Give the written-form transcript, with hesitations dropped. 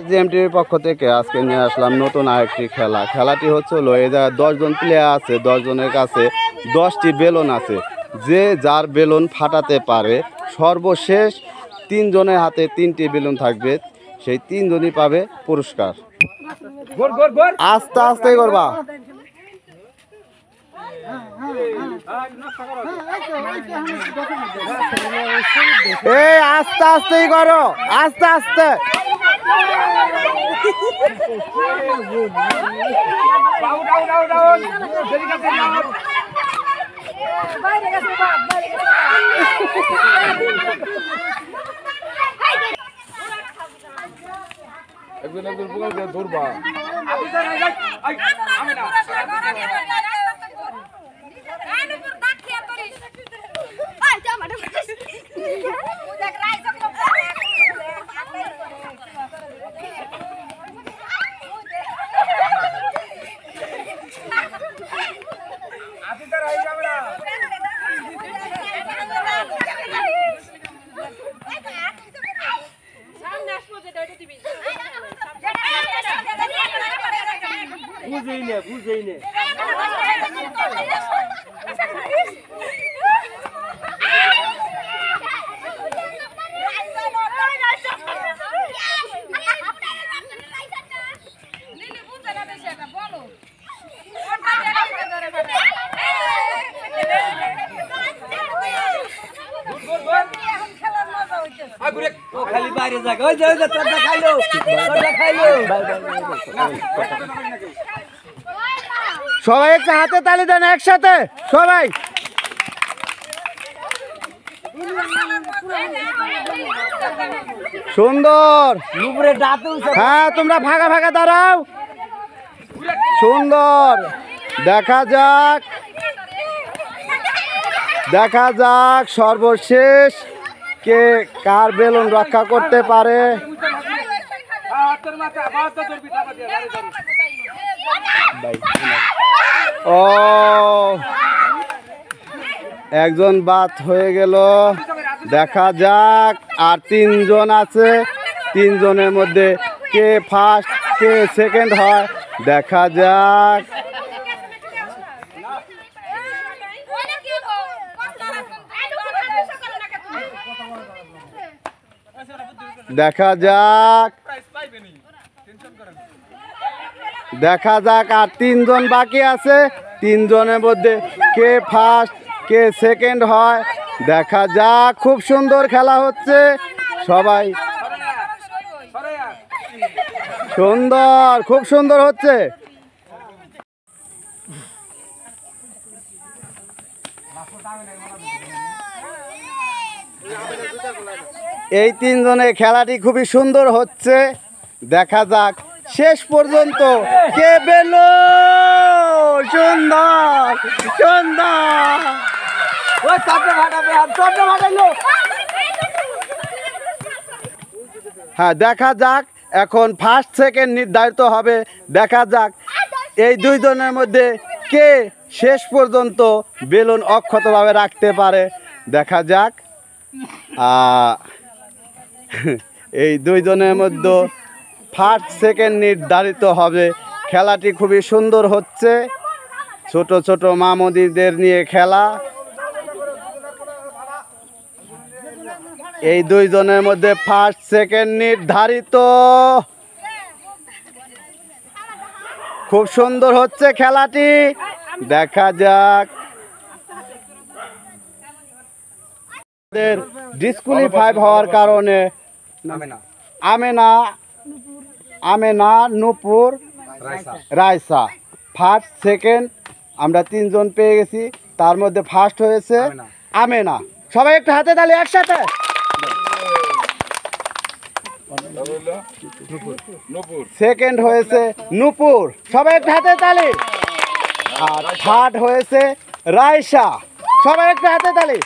জিএমটিভির পক্ষ থেকে আজকে নিয়ে আসলাম নতুন আরেকটি খেলা। খেলাটি হচ্ছে হলো এই জায়গায় 10 জন প্লেয়ার আছে, 10 জনের কাছে 10টি বেলুন আছে। যে যার বেলুন ফাটাতে পারে সর্বশেষ 3 জনের হাতে 3টি বেলুন থাকবে, সেই 3 জনই পাবে পুরস্কার। আস্তে আস্তে করবা, এই আস্তে আস্তেই করো, আস্তে আস্তে। ধরবা বুঝেই খালি বাইরে যাক, ওই যে তোরটা খাইলো, সবাই একটা হাতে তালি দেন একসাথে সবাই। সুন্দর, হ্যাঁ তোমরা ফাঁকা ফাঁকা দাঁড়াও। সুন্দর, দেখা যাক দেখা যাক সর্বশেষ কে কার বেলুন রক্ষা করতে পারে। ও একজন বাদ হয়ে গেল, দেখা যাক। আর 3 জন আছে, 3 জনের মধ্যে কে ফার্স্ট কে সেকেন্ড হয় দেখা যাক। দেখা যাক দেখা যাক আর 3 জন বাকি আছে, 3 জনের মধ্যে কে ফার্স্ট কে সেকেন্ড হয় দেখা যাক। খুব সুন্দর খেলা হচ্ছে, সবাই সুন্দর, খুব সুন্দর হচ্ছে। এই 3 জনের খেলাটি খুবই সুন্দর হচ্ছে, দেখা যাক শেষ পর্যন্ত কে বেলো। সুন্দর সুন্দর, হ্যাঁ দেখা যাক এখন ফার্স্ট সেকেন্ড নির্ধারিত হবে। দেখা যাক এই 2 জনের মধ্যে কে শেষ পর্যন্ত বেলুন অক্ষতভাবে রাখতে পারে দেখা যাক। এই 2 জনের মধ্যে ফার্স্ট সেকেন্ড নির্ধারিত হবে। খেলাটি খুবই সুন্দর হচ্ছে, ছোট ছোট মামুদিদের নিয়ে খেলা। এই 2 জনের মধ্যে ফার্স্ট সেকেন্ড নির্ধারিত। খুব সুন্দর হচ্ছে খেলাটি, দেখা যাক। ডিসকোয়ালিফাই হওয়ার কারণে আমেনা নূপুর রাইসা ফার্স্ট সেকেন্ড আমরা 3 জন পেয়ে গেছি, তার মধ্যে ফার্স্ট হয়েছে আমেনা। সবাই একটা হাতে তালি একসাথে। সেকেন্ড হয়েছে নূপুর, সবাই একটা হাতে তালি। আর থার্ড হয়েছে রাইসা, সবাই একটা হাতে তালি।